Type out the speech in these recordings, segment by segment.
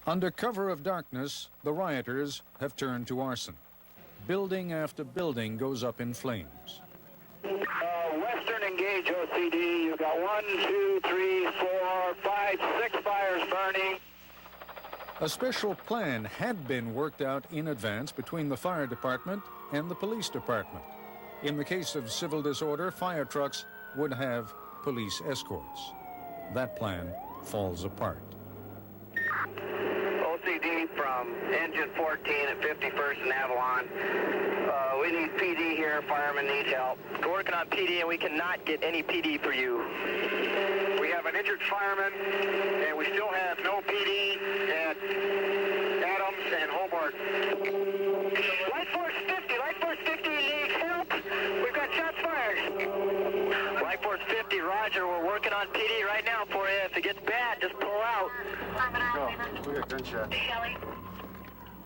Under cover of darkness, the rioters have turned to arson. Building after building goes up in flames. Western engage OCD. You've got 1, 2, 3, 4, 5, 6 fires burning. A special plan had been worked out in advance between the fire department and the police department. In the case of civil disorder, fire trucks would have police escorts. That plan falls apart. OCD from engine 14 at 51st and Avalon. We need PD here. Firemen need help. We're working on PD, and we cannot get any PD for you. We have an injured fireman, and we still have no PD at Adams and Hobart. Light Force 50. Light Force 50 needs help. We've got shots fired. Light Force 50, roger. We're working on PD right now for you. If it gets bad, just pull out. Go. We got gunshot.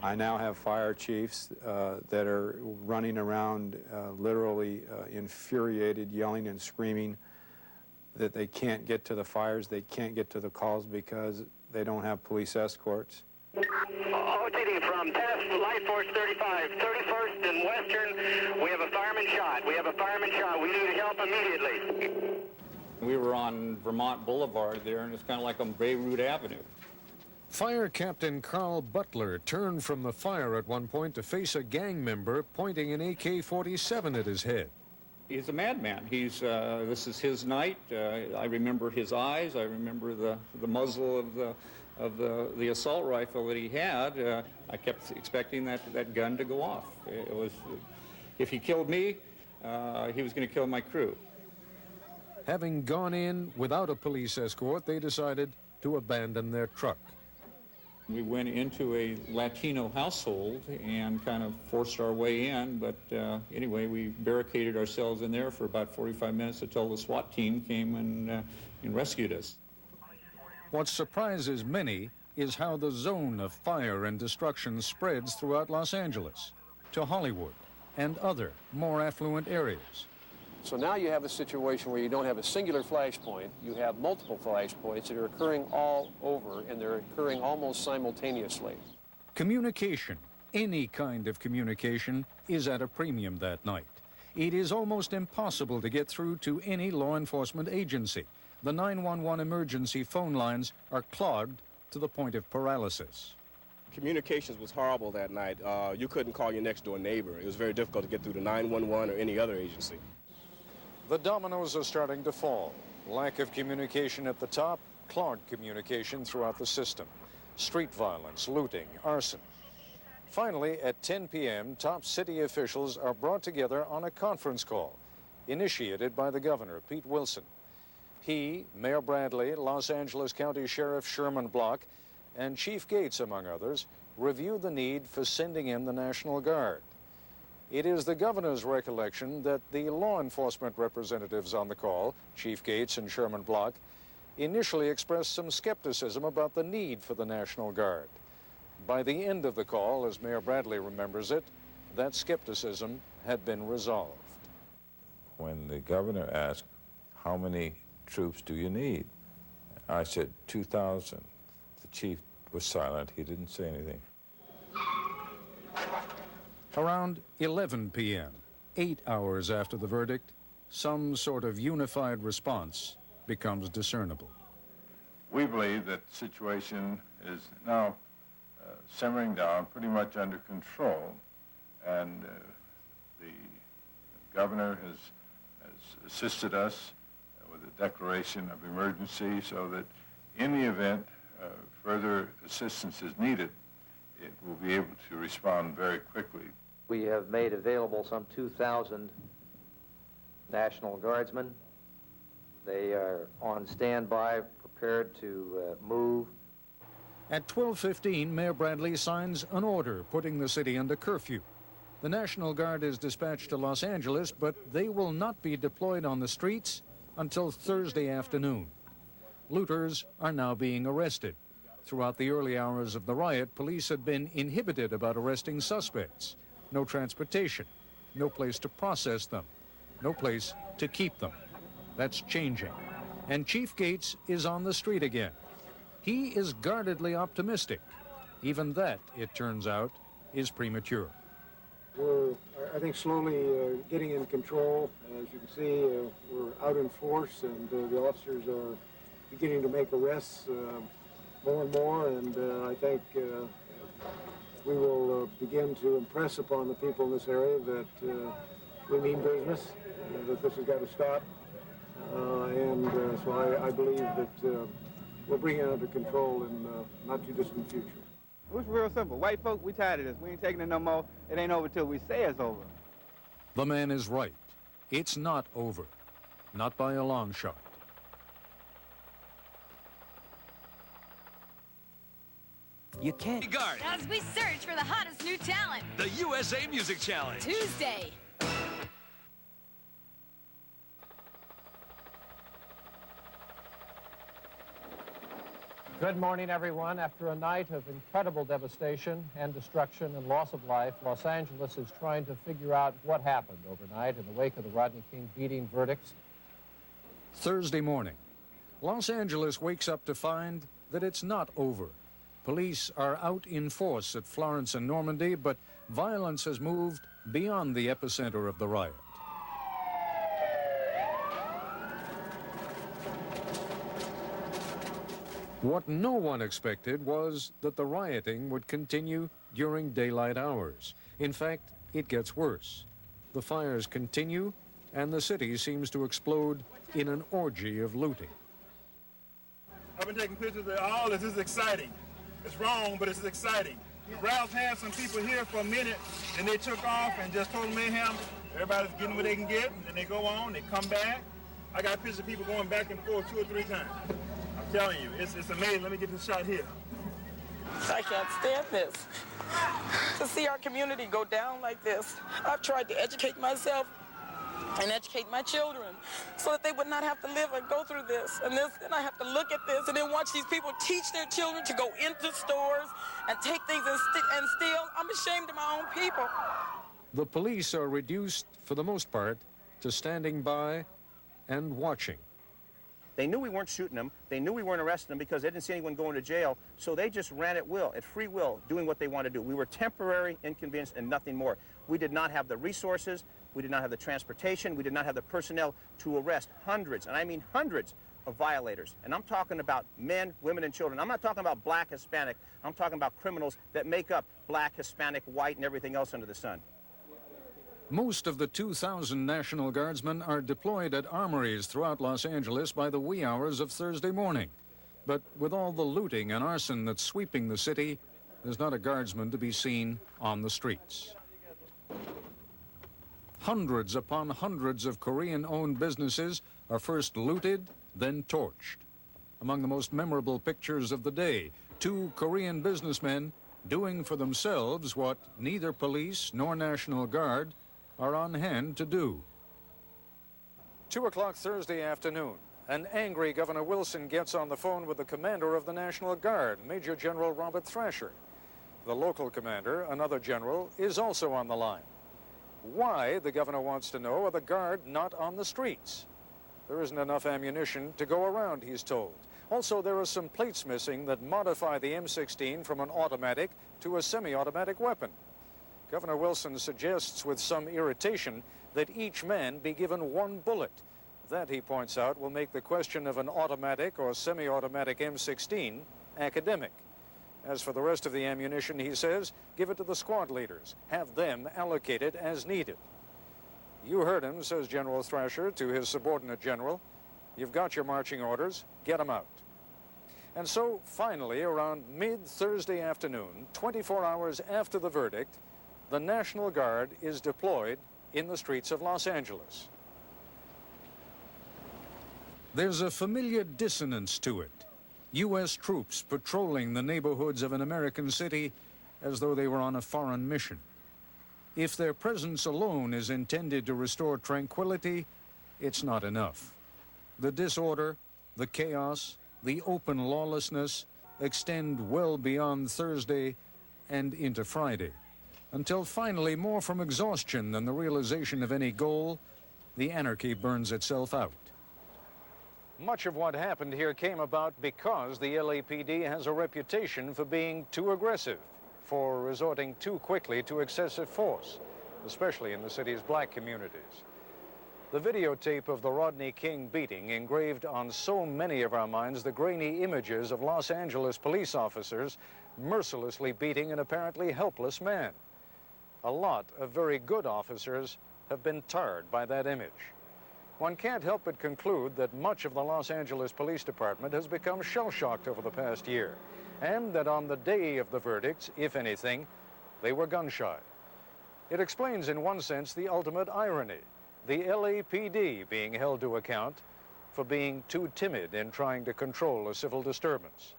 I now have fire chiefs that are running around literally infuriated, yelling and screaming that they can't get to the fires, they can't get to the calls because they don't have police escorts. OTD from Test, Light Force 35, 31st and Western. We have a fireman shot. We have a fireman shot. We need help immediately. We were on Vermont Boulevard there, and it's kind of like on Beirut Avenue. Fire Captain Carl Butler turned from the fire at one point to face a gang member pointing an AK-47 at his head. He's a madman. This is his night. I remember his eyes. I remember the muzzle of the assault rifle that he had. I kept expecting that gun to go off. It was, if he killed me, he was going to kill my crew. Having gone in without a police escort, they decided to abandon their truck. We went into a Latino household and kind of forced our way in, but anyway, we barricaded ourselves in there for about 45 minutes until the SWAT team came and rescued us. What surprises many is how the zone of fire and destruction spreads throughout Los Angeles, to Hollywood and other more affluent areas. So now you have a situation where you don't have a singular flashpoint, you have multiple flashpoints that are occurring all over, and they're occurring almost simultaneously. Communication, any kind of communication, is at a premium that night. It is almost impossible to get through to any law enforcement agency. The 911 emergency phone lines are clogged to the point of paralysis. Communications was horrible that night. You couldn't call your next door neighbor. It was very difficult to get through to 911 or any other agency. The dominoes are starting to fall. Lack of communication at the top, clogged communication throughout the system. Street violence, looting, arson. Finally, at 10 p.m., top city officials are brought together on a conference call, initiated by the governor, Pete Wilson. He, Mayor Bradley, Los Angeles County Sheriff Sherman Block, and Chief Gates, among others, review the need for sending in the National Guard. It is the governor's recollection that the law enforcement representatives on the call, Chief Gates and Sherman Block, initially expressed some skepticism about the need for the National Guard. By the end of the call, as Mayor Bradley remembers it, that skepticism had been resolved. When the governor asked, how many troops do you need? I said 2,000. The chief was silent. He didn't say anything. Around 11 p.m., 8 hours after the verdict, some sort of unified response becomes discernible. We believe that the situation is now simmering down, pretty much under control, and the governor has assisted us with a declaration of emergency so that in the event further assistance is needed, it will be able to respond very quickly. We have made available some 2,000 National Guardsmen. They are on standby, prepared to move. At 12:15, Mayor Bradley signs an order putting the city under curfew. The National Guard is dispatched to Los Angeles, but they will not be deployed on the streets until Thursday afternoon. Looters are now being arrested. Throughout the early hours of the riot, police had been inhibited about arresting suspects. No transportation, no place to process them, no place to keep them. That's changing. And Chief Gates is on the street again. He is guardedly optimistic Even that, it turns out, is premature. We're, I think, slowly getting in control. As you can see, we're out in force, and the officers are beginning to make arrests more and more, and I think we will begin to impress upon the people in this area that we mean business, that this has got to stop, and so I believe that we'll bring it under control in not too distant future. It was real simple. White folk, we tired of this. We ain't taking it no more. It ain't over till we say it's over. The man is right. It's not over. Not by a long shot. You can't guard as we search for the hottest new talent. The USA Music Challenge. Tuesday. Good morning, everyone. After a night of incredible devastation and destruction and loss of life, Los Angeles is trying to figure out what happened overnight in the wake of the Rodney King beating verdicts. Thursday morning, Los Angeles wakes up to find that it's not over. Police are out in force at Florence and Normandy, but violence has moved beyond the epicenter of the riot. What no one expected was that the rioting would continue during daylight hours. In fact, it gets worse. The fires continue, and the city seems to explode in an orgy of looting. I've been taking pictures of all this. This is exciting. It's wrong, but it's exciting. Rouse had some people here for a minute, and they took off and just total mayhem. Everybody's getting what they can get, and then they go on, they come back. I got pictures of people going back and forth 2 or 3 times. I'm telling you, it's amazing. Let me get this shot here. I can't stand this. To see our community go down like this. I've tried to educate myself and educate my children so that they would not have to live and go through this. And then I have to look at this and then watch these people teach their children to go into stores and take things and steal. I'm ashamed of my own people. The police are reduced, for the most part, to standing by and watching. They knew we weren't shooting them. They knew we weren't arresting them because they didn't see anyone going to jail. So they just ran at will, at free will, doing what they wanted to do. We were temporary inconvenience and nothing more. We did not have the resources. We did not have the transportation. We did not have the personnel to arrest hundreds, and I mean hundreds, of violators. And I'm talking about men, women, and children. I'm not talking about black, Hispanic. I'm talking about criminals that make up black, Hispanic, white, and everything else under the sun. Most of the 2,000 National Guardsmen are deployed at armories throughout Los Angeles by the wee hours of Thursday morning. But with all the looting and arson that's sweeping the city, there's not a guardsman to be seen on the streets. Hundreds upon hundreds of Korean-owned businesses are first looted, then torched. Among the most memorable pictures of the day, 2 Korean businessmen doing for themselves what neither police nor National Guard are on hand to do. 2 o'clock Thursday afternoon, an angry Governor Wilson gets on the phone with the commander of the National Guard, Major General Robert Thrasher. The local commander, another general, is also on the line. Why, the governor wants to know, are the Guard not on the streets? There isn't enough ammunition to go around, he's told. Also, there are some plates missing that modify the M16 from an automatic to a semi-automatic weapon. Governor Wilson suggests with some irritation that each man be given 1 bullet. That, he points out, will make the question of an automatic or semi-automatic M16 academic. As for the rest of the ammunition, he says, give it to the squad leaders. Have them allocate it as needed. You heard him, says General Thrasher to his subordinate general. You've got your marching orders. Get them out. And so, finally, around mid-Thursday afternoon, 24 hours after the verdict, the National Guard is deployed in the streets of Los Angeles. There's a familiar dissonance to it. U.S. troops patrolling the neighborhoods of an American city as though they were on a foreign mission. If their presence alone is intended to restore tranquility, it's not enough. The disorder, the chaos, the open lawlessness extend well beyond Thursday and into Friday, until finally, more from exhaustion than the realization of any goal, the anarchy burns itself out. Much of what happened here came about because the LAPD has a reputation for being too aggressive, for resorting too quickly to excessive force, especially in the city's black communities. The videotape of the Rodney King beating engraved on so many of our minds the grainy images of Los Angeles police officers mercilessly beating an apparently helpless man. A lot of very good officers have been tarred by that image. One can't help but conclude that much of the Los Angeles Police Department has become shell-shocked over the past year, and that on the day of the verdicts, if anything, they were gun-shy. It explains in one sense the ultimate irony, the LAPD being held to account for being too timid in trying to control a civil disturbance.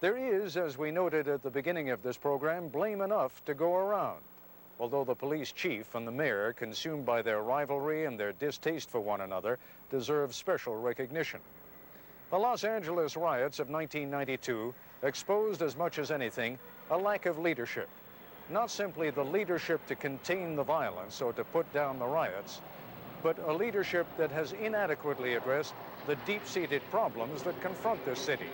There is, as we noted at the beginning of this program, blame enough to go around, although the police chief and the mayor, consumed by their rivalry and their distaste for one another, deserve special recognition. The Los Angeles riots of 1992 exposed as much as anything a lack of leadership. Not simply the leadership to contain the violence or to put down the riots, but a leadership that has inadequately addressed the deep-seated problems that confront this city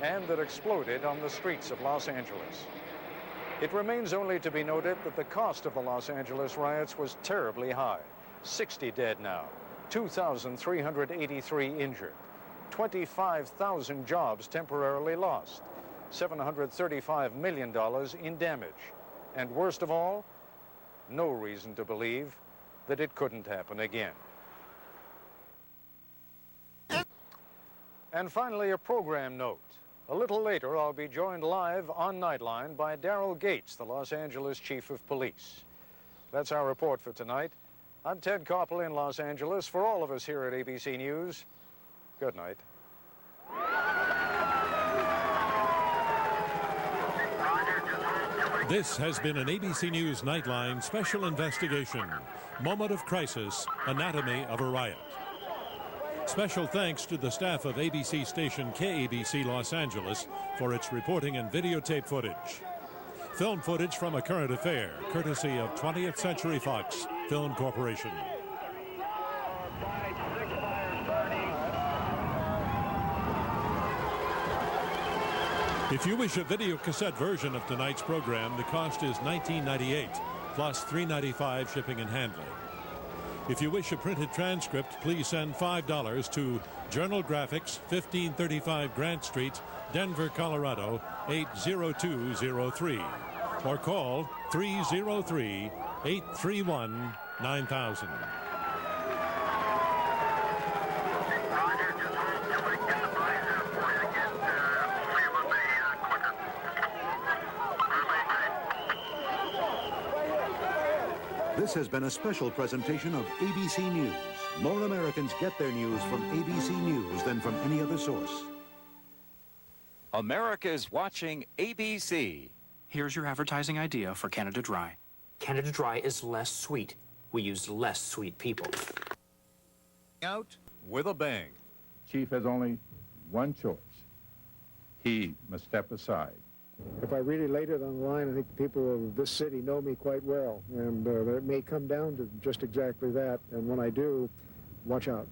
and that exploded on the streets of Los Angeles. It remains only to be noted that the cost of the Los Angeles riots was terribly high. 60 dead now, 2,383 injured, 25,000 jobs temporarily lost, $735 million in damage. And worst of all, no reason to believe that it couldn't happen again. And finally, a program note. A little later, I'll be joined live on Nightline by Daryl Gates, the Los Angeles Chief of Police. That's our report for tonight. I'm Ted Koppel in Los Angeles. For all of us here at ABC News, good night. This has been an ABC News Nightline special investigation. Moment of crisis, anatomy of a riot. Special thanks to the staff of ABC station KABC Los Angeles for its reporting and videotape footage. Film footage from a current affair, courtesy of 20th Century Fox Film Corporation. If you wish a video cassette version of tonight's program, the cost is $19.98 plus $3.95 shipping and handling. If you wish a printed transcript, please send $5 to Journal Graphics, 1535 Grant Street, Denver, Colorado, 80203. Or call 303-831-9000. This has been a special presentation of ABC News. More Americans get their news from ABC News than from any other source. America's watching ABC. Here's your advertising idea for Canada Dry. Canada Dry is less sweet. We use less sweet people. Out with a bang. Chief has only one choice. He must step aside. If I really laid it on the line, I think the people of this city know me quite well, and it may come down to just exactly that, and when I do, watch out.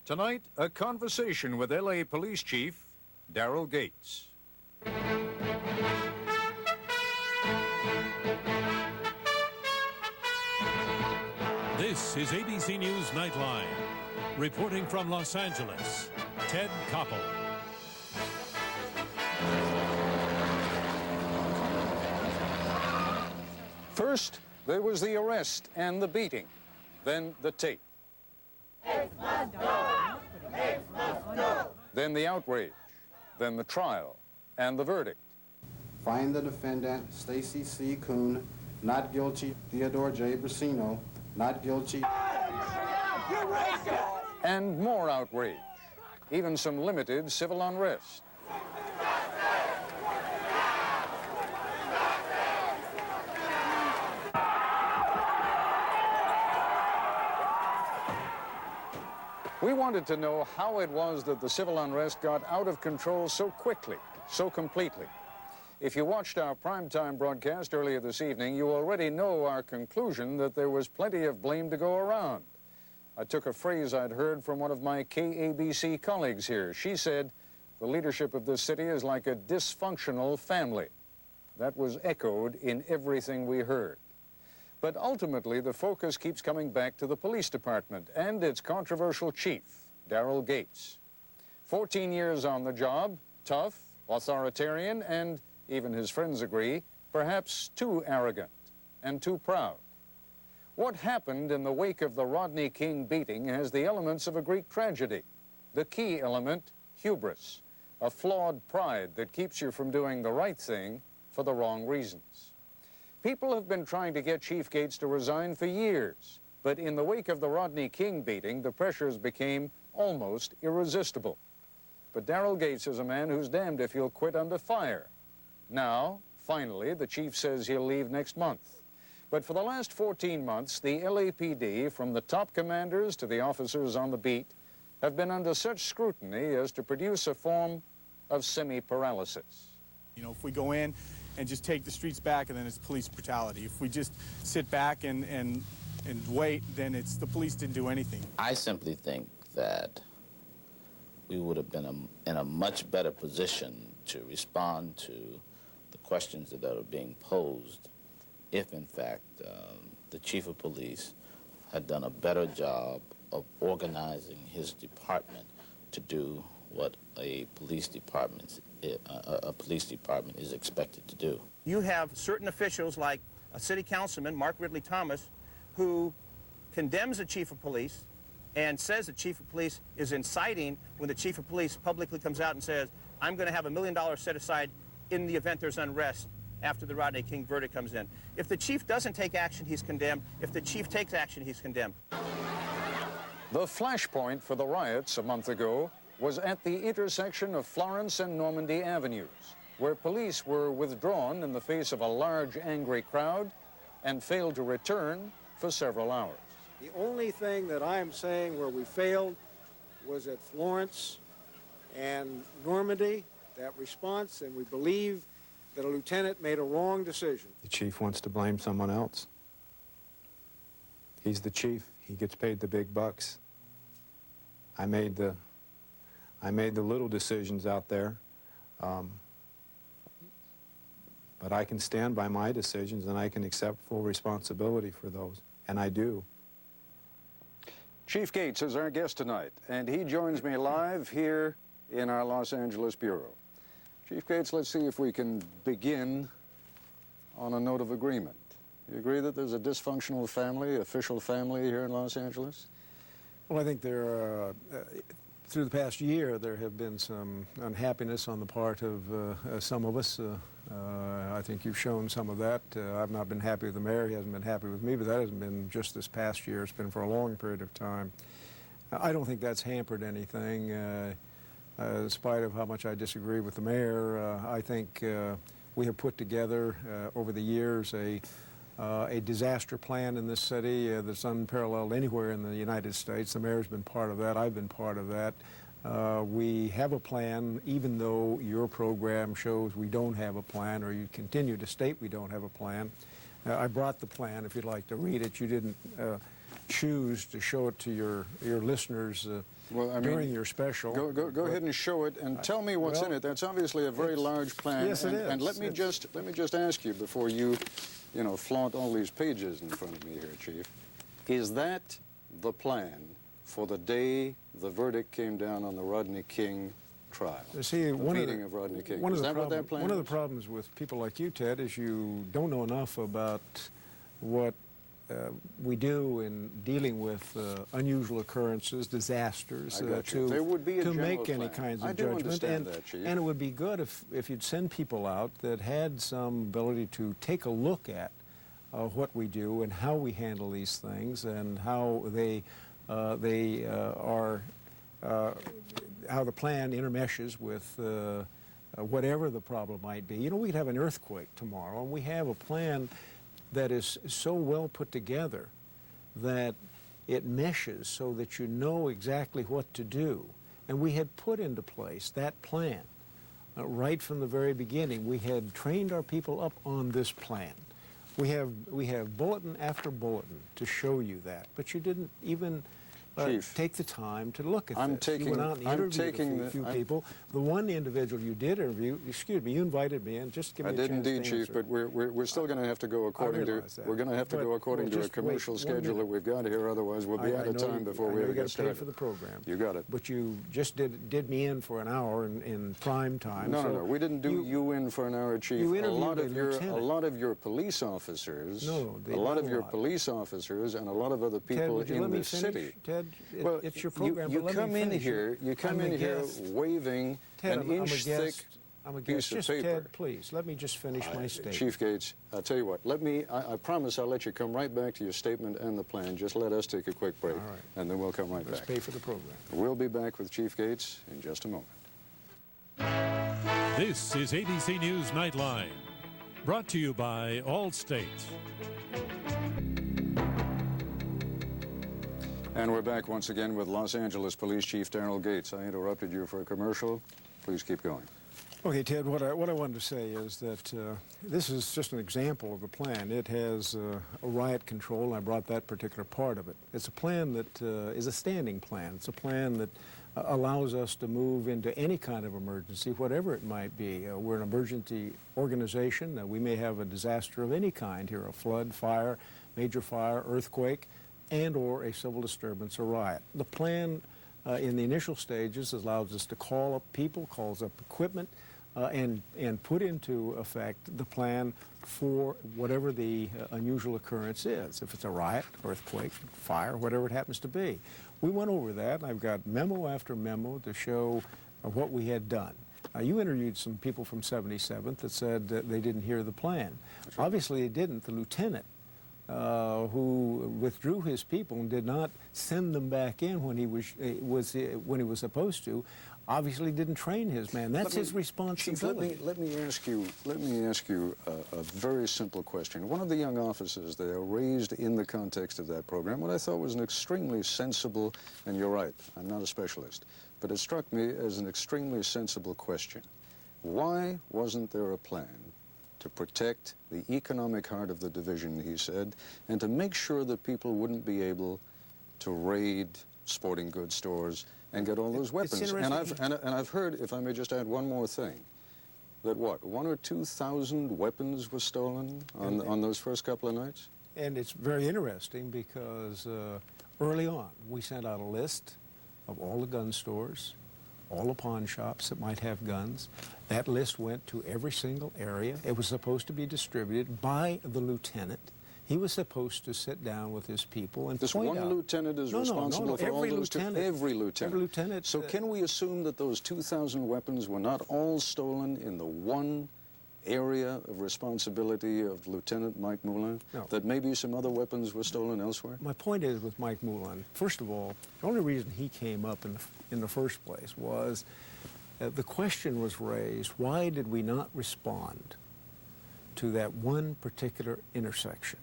Tonight, a conversation with LA Police Chief Daryl Gates. This is ABC News Nightline. Reporting from Los Angeles, Ted Koppel. First, there was the arrest and the beating, then the tape. Then the outrage, then the trial, and the verdict. Find the defendant, Stacy C. Kuhn, not guilty. Theodore J. Brasino, not guilty. And more outrage, even some limited civil unrest. We wanted to know how it was that the civil unrest got out of control so quickly, so completely. If you watched our primetime broadcast earlier this evening, you already know our conclusion that there was plenty of blame to go around. I took a phrase I'd heard from one of my KABC colleagues here. She said, the leadership of this city is like a dysfunctional family. That was echoed in everything we heard. But ultimately, the focus keeps coming back to the police department and its controversial chief, Daryl Gates. 14 years on the job, tough, authoritarian, and, even his friends agree, perhaps too arrogant and too proud. What happened in the wake of the Rodney King beating has the elements of a Greek tragedy. The key element, hubris, a flawed pride that keeps you from doing the right thing for the wrong reasons. People have been trying to get Chief Gates to resign for years, but in the wake of the Rodney King beating, the pressures became almost irresistible. But Daryl Gates is a man who's damned if he'll quit under fire. Now, finally, the chief says he'll leave next month. But for the last 14 months, the LAPD, from the top commanders to the officers on the beat, have been under such scrutiny as to produce a form of semi-paralysis. You know, if we go in and just take the streets back, and then it's police brutality. If we just sit back and wait, then it's the police didn't do anything. I simply think that we would have been in a much better position to respond to the questions that are being posed if, in fact, the chief of police had done a better job of organizing his department to do what a police department is expected to do. You have certain officials like a city councilman, Mark Ridley Thomas, who condemns the chief of police and says the chief of police is inciting when the chief of police publicly comes out and says, I'm going to have $1 million set aside in the event there's unrest after the Rodney King verdict comes in. If the chief doesn't take action, he's condemned. If the chief takes action, he's condemned. The flashpoint for the riots a month ago was at the intersection of Florence and Normandy Avenues, where police were withdrawn in the face of a large, angry crowd and failed to return for several hours. The only thing that I am saying where we failed was at Florence and Normandy, that response, and we believe that a lieutenant made a wrong decision. The chief wants to blame someone else. He's the chief. He gets paid the big bucks. I made the little decisions out there, but I can stand by my decisions and I can accept full responsibility for those, and I do. Chief Gates is our guest tonight, and he joins me live here in our Los Angeles bureau. Chief Gates, let's see if we can begin on a note of agreement. You agree that there's a dysfunctional family, official family here in Los Angeles? Well, I think there are, through the past year, there have been some unhappiness on the part of some of us. I think you've shown some of that. I've not been happy with the mayor. He hasn't been happy with me, but that hasn't been just this past year. It's been for a long period of time. I don't think that's hampered anything. In spite of how much I disagree with the mayor, I think we have put together over the years a disaster plan in this city that's unparalleled anywhere in the United States. The mayor's been part of that. I've been part of that. We have a plan, even though your program shows we don't have a plan, or you continue to state we don't have a plan. I brought the plan, if you'd like to read it. You didn't choose to show it to your listeners during your special. Go ahead and show it and tell me what's in it. That's obviously a very large plan. Yes, it is. And let me just ask you before you flaunt all these pages in front of me here, Chief. Is that the plan for the day the verdict came down on the Rodney King trial? See, the beating of Rodney King. Is that what that plan One of the problems with people like you, Ted, is you don't know enough about what we do in dealing with unusual occurrences, disasters, to make any kinds of judgment. And it would be good if you'd send people out that had some ability to take a look at what we do and how we handle these things and how how the plan intermeshes with whatever the problem might be. You know, we'd have an earthquake tomorrow, and we have a plan that is so well put together that it meshes so that you know exactly what to do. And we had put into place that plan right from the very beginning. We had trained our people up on this plan. We have bulletin after bulletin to show you that, but you didn't even Chief, take the time to look at I'm this. taking, you went out and I'm interviewed taking a few people. The one individual you did interview, excuse me, you invited me in. Just give me I a did chance indeed, to Chief, answer. but we're still going to have to go according to we're going to have to go according to a commercial schedule that we've got here. Otherwise, we'll be out of time before we ever get started. Pay for the program. You got it. But you just did me in for an hour in prime time. No, no. We didn't do you in for an hour, Chief. You a lot interviewed of your police officers. No, a lot of your police officers and a lot of other people Ted, in this city. Ted, well, it's your program. You come in here. You come in here waving Ted, an inch thick piece of paper. Ted, please, let me just finish my statement. Chief Gates, I'll tell you what. I promise I'll let you come right back to your statement and the plan. Just let us take a quick break, and then we'll come right back. Let's pay for the program. We'll be back with Chief Gates in just a moment. This is ABC News Nightline, brought to you by Allstate. And we're back once again with Los Angeles Police Chief Daryl Gates. I interrupted you for a commercial. Please keep going. Okay, Ted, what I wanted to say is that this is just an example of the plan. It has a riot control, and I brought that particular part of it. It's a plan that is a standing plan. It's a plan that allows us to move into any kind of emergency, whatever it might be. We're an emergency organization. We may have a disaster of any kind here, a flood, fire, major fire, earthquake, and or a civil disturbance or riot. The plan in the initial stages allows us to call up people, calls up equipment, and put into effect the plan for whatever the unusual occurrence is. If it's a riot, earthquake, fire, whatever it happens to be. We went over that. I've got memo after memo to show what we had done. You interviewed some people from 77th that said that they didn't hear the plan. Right. Obviously they didn't. The lieutenant who withdrew his people and did not send them back in when he was supposed to, obviously didn't train his man. That's his responsibility. Chief, let me ask you a very simple question. One of the young officers there raised in the context of that program what I thought was an extremely sensible, and you're right, I'm not a specialist, but it struck me as an extremely sensible question. Why wasn't there a plan to protect the economic heart of the division, he said, and to make sure that people wouldn't be able to raid sporting goods stores and get all those weapons? And I've heard, if I may just add one more thing, that what, 1,000 or 2,000 weapons were stolen on those first couple of nights? And it's very interesting because early on we sent out a list of all the gun stores, all the pawn shops that might have guns. That list went to every single area. It was supposed to be distributed by the lieutenant. He was supposed to sit down with his people and point out. This one lieutenant is responsible for all those every lieutenant. Every lieutenant. So can we assume that those 2,000 weapons were not all stolen in the one area of responsibility of Lieutenant Mike Moulin? No. That maybe some other weapons were stolen elsewhere? My point is with Mike Moulin, first of all, the only reason he came up in the first place was the question was raised, why did we not respond to that one particular intersection?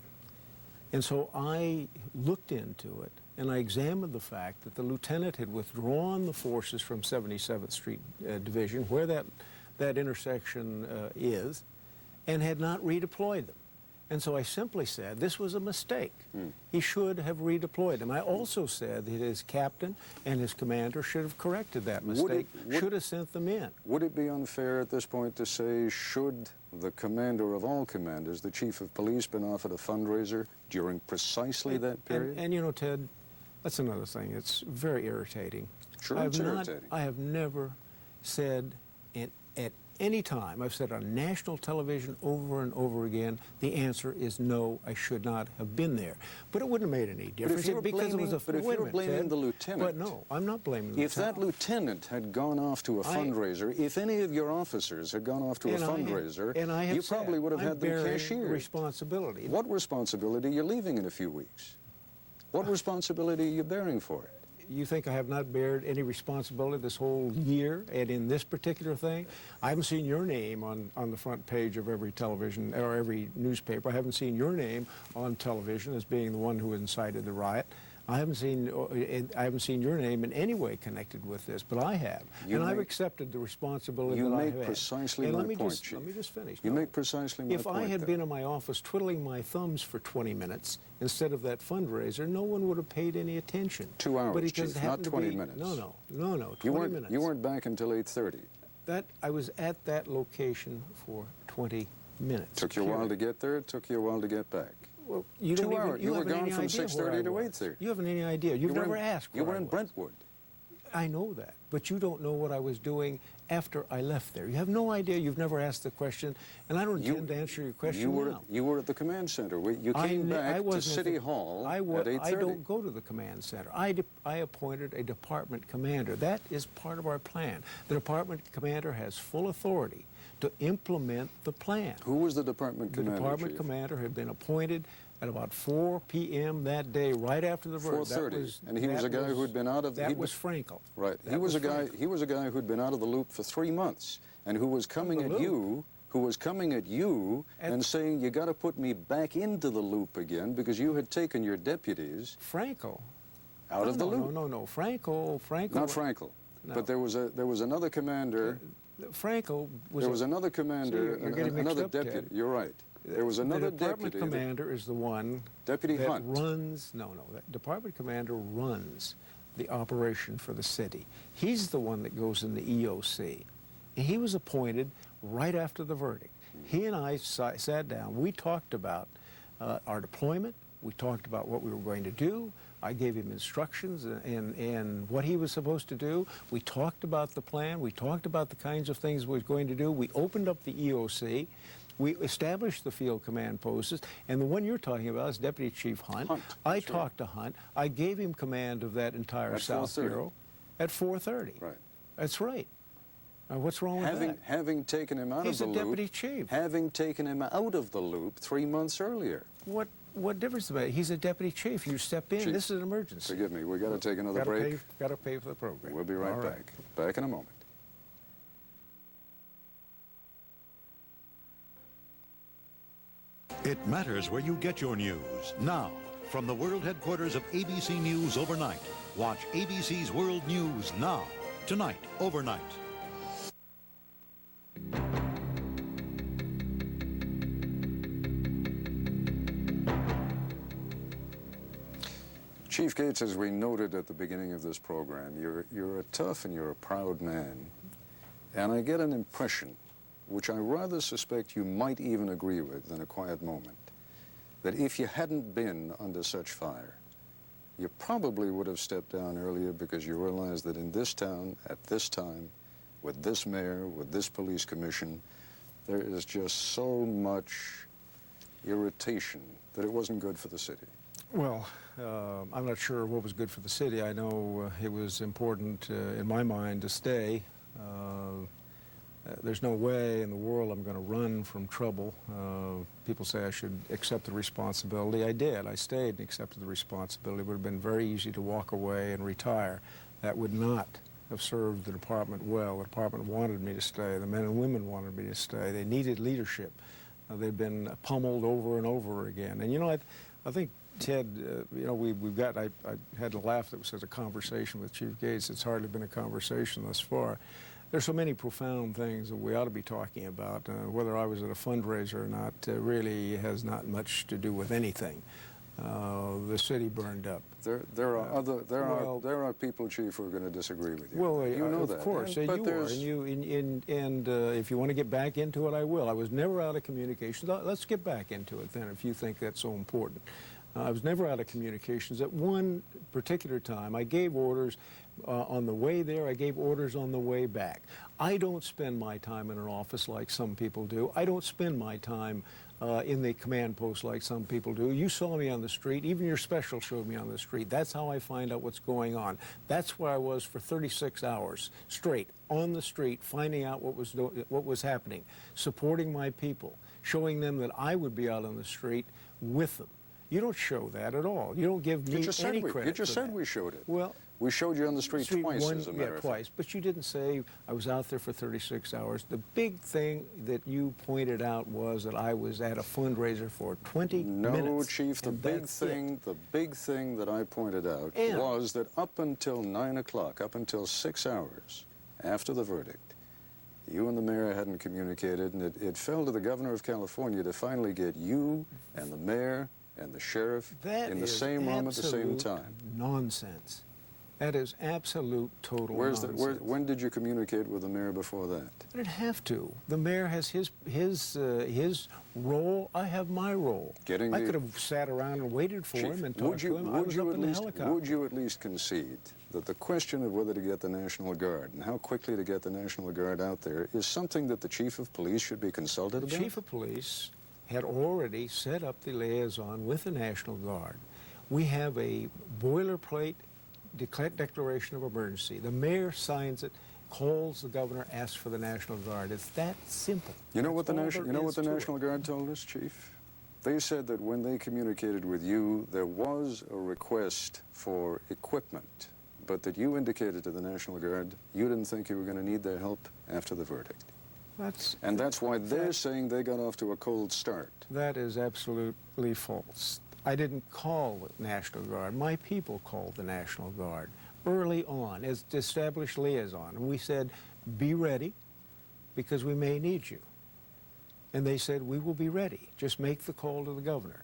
And so I looked into it, and I examined the fact that the lieutenant had withdrawn the forces from 77th Street Division, where that intersection is, and had not redeployed them. And so I simply said this was a mistake. He should have redeployed them. I also said that his captain and his commander should have corrected that mistake, should have sent them in. Would it be unfair at this point to say, should the commander of all commanders, the chief of police, been offered a fundraiser during precisely that period? And you know, Ted, that's another thing. It's very irritating. Sure, it's irritating. I have never said at any time, I've said on national television over and over again, the answer is no, I should not have been there. But it wouldn't have made any difference because it was a But if you're blaming the lieutenant... But no, I'm not blaming the lieutenant. If that lieutenant had gone off to a fundraiser, if any of your officers had gone off to a fundraiser, you probably would have had them cashiered. Responsibility. What responsibility? You're leaving in a few weeks. What responsibility are you bearing for it? You think I have not bared any responsibility this whole year and in this particular thing? I haven't seen your name on the front page of every television or every newspaper. I haven't seen your name on television as being the one who incited the riot. I haven't seen your name in any way connected with this, but I have, and I've accepted the responsibility that I have. You make precisely my point, Chief. Let me just finish. You make precisely my point. If I had been in my office twiddling my thumbs for 20 minutes instead of that fundraiser, no one would have paid any attention. 2 hours, but it Chief, not 20 minutes. No, 20 minutes. You weren't back until 8:30. I was at that location for 20 minutes. Took you a while to get there. It took you a while to get back. Well, you don't 2 hours. You were gone from 6:30 to 8:30. You haven't any idea. You've never asked. You were in Brentwood. I know that, but you don't know what I was doing after I left there. You have no idea. You've never asked the question, and I don't intend to answer your question now. You were at the command center. You came back to City Hall at 8:30. I don't go to the command center. I appointed a department commander. That is part of our plan. The department commander has full authority to implement the plan. Who was the department commander, The department Chief? commander had been appointed at about 4 p.m. that day, right after the verdict. 4:30, and he was a guy who had been out of. That was Frankel. Right. He was a guy who'd been out of the loop for 3 months, and who was coming at you. Who was coming at you and saying, you got to put me back into the loop again because you had taken your deputies. Frankel. Out of the loop. No. Frankel. Not Frankel. No. But there was another commander. Frankel was. There was another commander, another deputy. Ted. You're right. There was another deputy. The department commander is the one Deputy that Hunt. runs. No. That department commander runs the operation for the city. He's the one that goes in the EOC. And he was appointed right after the verdict. He and I sat down. We talked about our deployment. We talked about what we were going to do. I gave him instructions and what he was supposed to do. We talked about the plan. We talked about the kinds of things we were going to do. We opened up the EOC. We established the field command posts, and the one you're talking about is Deputy Chief Hunt. I talked to Hunt. I gave him command of that entire South Bureau at 4:30. Right. That's right. What's wrong with that? Having taken him out of the loop. He's a deputy chief. Having taken him out of the loop 3 months earlier. What difference does it make? He's a deputy chief. You step in. Chief, this is an emergency. Forgive me. We got to take another break. Got to pay for the program. We'll be right back. Back in a moment. It matters where you get your news. Now, from the world headquarters of ABC News Overnight, watch ABC's World News Now. Tonight, overnight. Chief Gates, as we noted at the beginning of this program, you're a tough and you're a proud man. And I get an impression, which I rather suspect you might even agree with in a quiet moment, that if you hadn't been under such fire, you probably would have stepped down earlier because you realized that in this town, at this time, with this mayor, with this police commission, there is just so much irritation that it wasn't good for the city. Well, I'm not sure what was good for the city. I know it was important in my mind to stay. There's no way in the world I'm going to run from trouble. People say I should accept the responsibility. I did. I stayed and accepted the responsibility. It would have been very easy to walk away and retire. That would not have served the department well. The department wanted me to stay. The men and women wanted me to stay. They needed leadership. They've been pummeled over and over again. And, you know, I think, Ted, you know, I had to laugh that it was a conversation with Chief Gates. It's hardly been a conversation thus far. There's so many profound things that we ought to be talking about. Whether I was at a fundraiser or not really has not much to do with anything. The city burned up. There are people, Chief, who are going to disagree with you. Well, you know that. Of course, you are. And if you want to get back into it, I will. I was never out of communications. Let's get back into it then, if you think that's so important. I was never out of communications. At one particular time, I gave orders on the way there. I gave orders on the way back. I don't spend my time in an office like some people do. I don't spend my time in the command post like some people do. You saw me on the street. Even your special showed me on the street. That's how I find out what's going on. That's where I was for 36 hours straight, on the street, finding out what was happening, supporting my people, showing them that I would be out on the street with them. You don't show that at all. You don't give me any credit. You just for said that. we showed it. Well, we showed you on the street twice, as a matter of fact. Twice, but you didn't say I was out there for 36 hours. The big thing that you pointed out was that I was at a fundraiser for 20 minutes. No, Chief, the big thing that I pointed out was that up until 9 o'clock, up until 6 hours after the verdict, you and the mayor hadn't communicated, and it fell to the governor of California to finally get you and the mayor and the sheriff in the same room at the same time. Nonsense. That is absolute total nonsense. When did you communicate with the mayor before that? I didn't have to. The mayor has his role. I have my role. I could have sat around and waited for him and talked to him. I was up in the helicopter. Would you at least concede that the question of whether to get the National Guard and how quickly to get the National Guard out there is something that the chief of police should be consulted about? The chief of police had already set up the liaison with the National Guard. We have a boilerplate declaration of emergency. The mayor signs it, calls the governor, asks for the National Guard. It's that simple. You know what the National Guard told us, Chief? They said that when they communicated with you, there was a request for equipment, but that you indicated to the National Guard you didn't think you were going to need their help after the verdict. And that's why they're saying they got off to a cold start. That is absolutely false. I didn't call the National Guard. My people called the National Guard early on as established liaison. And we said, be ready because we may need you. And they said, we will be ready. Just make the call to the governor.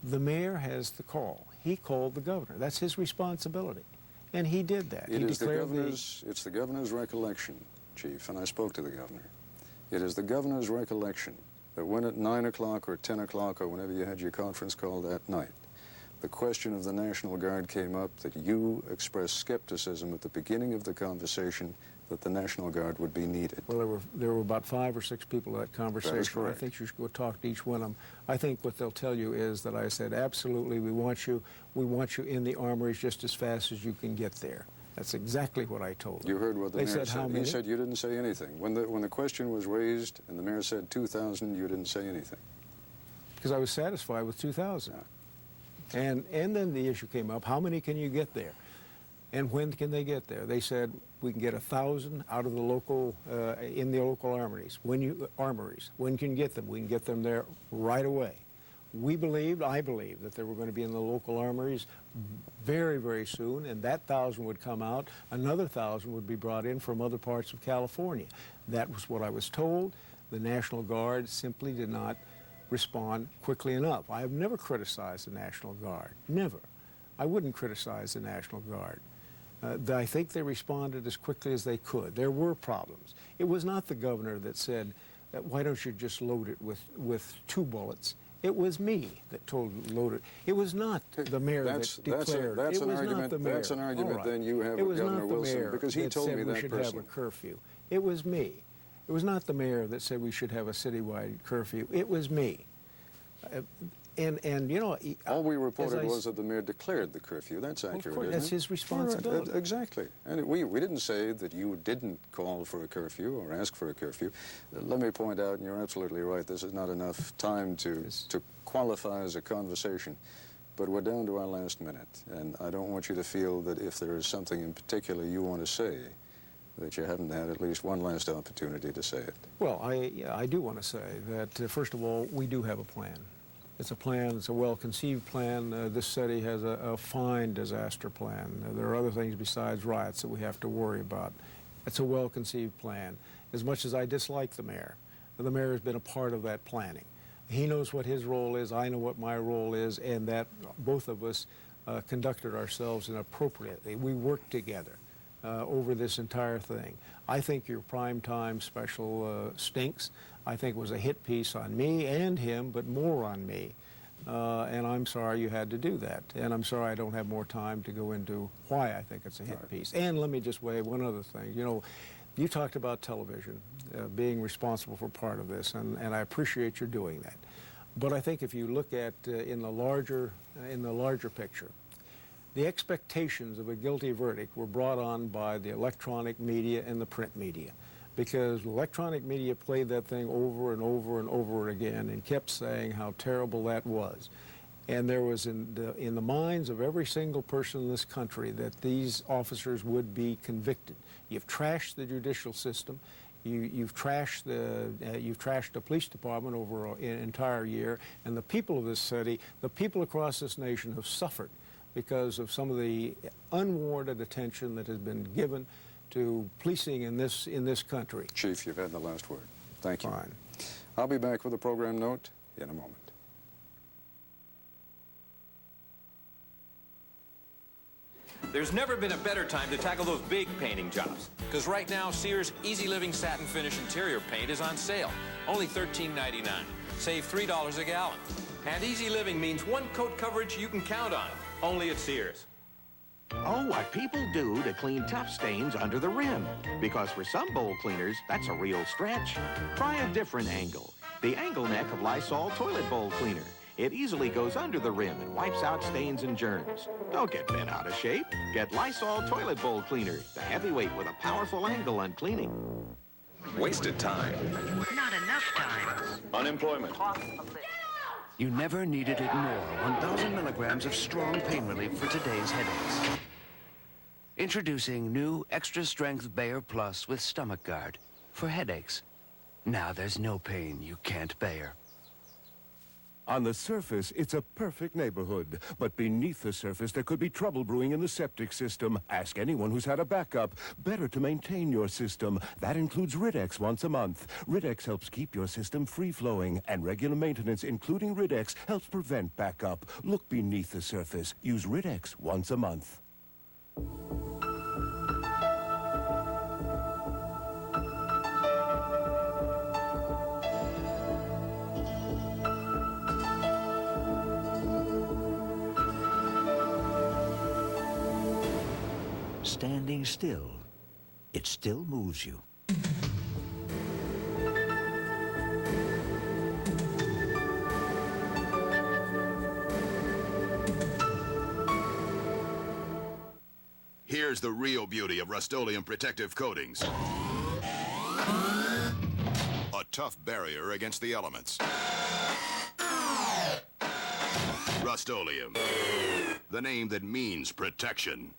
The mayor has the call. He called the governor. That's his responsibility. And he did that. It's the governor's recollection, Chief, and I spoke to the governor. It is the governor's recollection that when at 9 o'clock or 10 o'clock or whenever you had your conference call that night, the question of the National Guard came up, that you expressed skepticism at the beginning of the conversation that the National Guard would be needed. Well, there were about 5 or 6 people at that conversation. That is correct. I think you should go talk to each one of them. I think what they'll tell you is that I said, absolutely, we want you in the armories just as fast as you can get there. That's exactly what I told them. You heard what the mayor said. How many? He said you didn't say anything. When the question was raised and the mayor said 2,000, you didn't say anything. Because I was satisfied with 2,000. Yeah. And then the issue came up, how many can you get there? And when can they get there? They said we can get 1,000 out of the local, in the local armories. When can you get them? We can get them there right away. I believed that they were going to be in the local armories very, very soon, and that 1,000 would come out. Another 1,000 would be brought in from other parts of California. That was what I was told. The National Guard simply did not respond quickly enough. I have never criticized the National Guard, never. I wouldn't criticize the National Guard. I think they responded as quickly as they could. There were problems. It was not the governor that said, why don't you just load it with 2 bullets? It was me that told him to load it. It was not the mayor that declared. That's an argument then you have with Governor Wilson, because he told me that personally. We should have a curfew. It was me. It was not the mayor that said we should have a citywide curfew. It was me. And you know, all we reported was that the mayor declared the curfew. That's accurate. Of course, that's his responsibility. Right, exactly. And we didn't say that you didn't call for a curfew or ask for a curfew. Let me point out, and you're absolutely right, this is not enough time to qualify as a conversation, but we're down to our last minute, and I don't want you to feel that if there is something in particular you want to say, that you haven't had at least one last opportunity to say it. Well, I do want to say that, first of all, we do have a plan. It's a plan, it's a well-conceived plan. This city has a fine disaster plan. There are other things besides riots that we have to worry about. It's a well-conceived plan. As much as I dislike the mayor has been a part of that planning. He knows what his role is, I know what my role is, and that both of us conducted ourselves inappropriately. We worked together over this entire thing. I think your primetime special stinks. I think it was a hit piece on me and him, but more on me. And I'm sorry you had to do that. And I'm sorry I don't have more time to go into why I think it's a hit piece. And let me just weigh one other thing. You know, you talked about television being responsible for part of this, and I appreciate your doing that. But I think if you look at in the larger picture, the expectations of a guilty verdict were brought on by the electronic media and the print media, because electronic media played that thing over and over and over again and kept saying how terrible that was. And there was in the minds of every single person in this country that these officers would be convicted. You've trashed the judicial system. You've trashed the police department over an entire year, and the people of this city, the people across this nation have suffered because of some of the unwarranted attention that has been given to policing in this country. Chief, you've had the last word. Thank you. Fine. I'll be back with a program note in a moment. There's never been a better time to tackle those big painting jobs. Because right now, Sears Easy Living Satin Finish Interior Paint is on sale. Only $13.99. Save $3 a gallon. And Easy Living means one coat coverage you can count on. Only at Sears. Oh, what people do to clean tough stains under the rim. Because for some bowl cleaners, that's a real stretch. Try a different angle. The angle neck of Lysol Toilet Bowl Cleaner. It easily goes under the rim and wipes out stains and germs. Don't get bent out of shape. Get Lysol Toilet Bowl Cleaner, the heavyweight with a powerful angle on cleaning. Wasted time. Not enough time. Unemployment. You never needed it more. 1,000 milligrams of strong pain relief for today's headaches. Introducing new extra-strength Bayer Plus with Stomach Guard for headaches. Now there's no pain you can't bear. On the surface, it's a perfect neighborhood. But beneath the surface, there could be trouble brewing in the septic system. Ask anyone who's had a backup. Better to maintain your system. That includes Rid-X once a month. Rid-X helps keep your system free-flowing. And regular maintenance, including Rid-X, helps prevent backup. Look beneath the surface. Use Rid-X once a month. Standing still, it still moves you. Here's the real beauty of Rust-Oleum protective coatings. A tough barrier against the elements. Rust-Oleum, the name that means protection.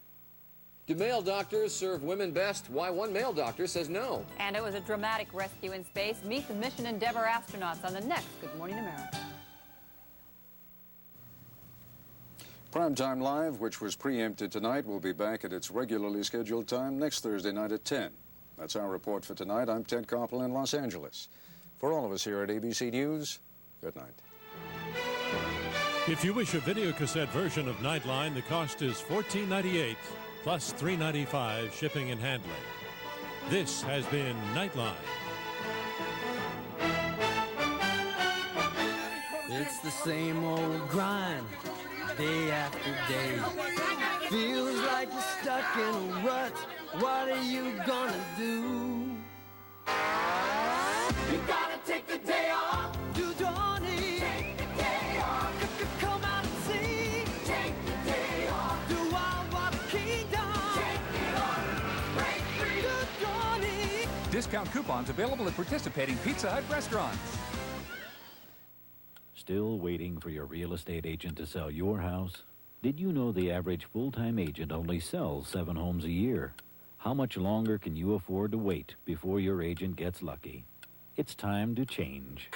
Do male doctors serve women best? Why, one male doctor says no. And it was a dramatic rescue in space. Meet the Mission Endeavour astronauts on the next Good Morning America. Primetime Live, which was preempted tonight, will be back at its regularly scheduled time next Thursday night at 10. That's our report for tonight. I'm Ted Koppel in Los Angeles. For all of us here at ABC News, good night. If you wish a videocassette version of Nightline, the cost is $14.98. plus $3.95 shipping and handling. This has been Nightline. It's the same old grind, day after day. Feels like you're stuck in a rut. What are you gonna do? You gotta take the day off. You don't need. Take the day off. Come out and see. Take the day off. Do all what kingdom. Take it off. Break free. You don't need. Discount coupons available at participating Pizza Hut restaurants. Still waiting for your real estate agent to sell your house? Did you know the average full-time agent only sells 7 homes a year? How much longer can you afford to wait before your agent gets lucky? It's time to change.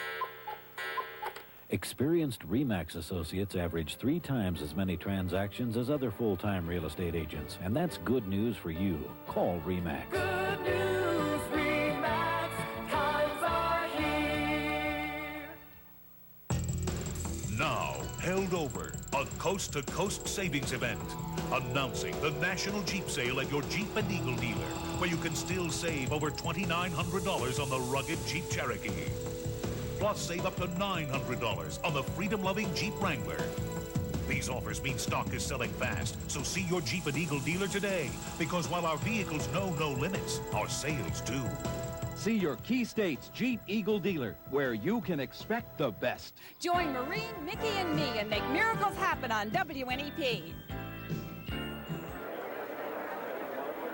Experienced RE/MAX associates average 3 times as many transactions as other full-time real estate agents, and that's good news for you. Call RE/MAX. Good news, RE/MAX. Times are here. Now, held over, a coast-to-coast savings event. Announcing the National Jeep Sale at your Jeep and Eagle dealer, where you can still save over $2,900 on the rugged Jeep Cherokee. Plus, save up to $900 on the freedom-loving Jeep Wrangler. These offers mean stock is selling fast, so see your Jeep and Eagle dealer today, because while our vehicles know no limits, our sales do. See your Key States Jeep Eagle dealer, where you can expect the best. Join Maureen, Mickey, and me and make miracles happen on WNEP.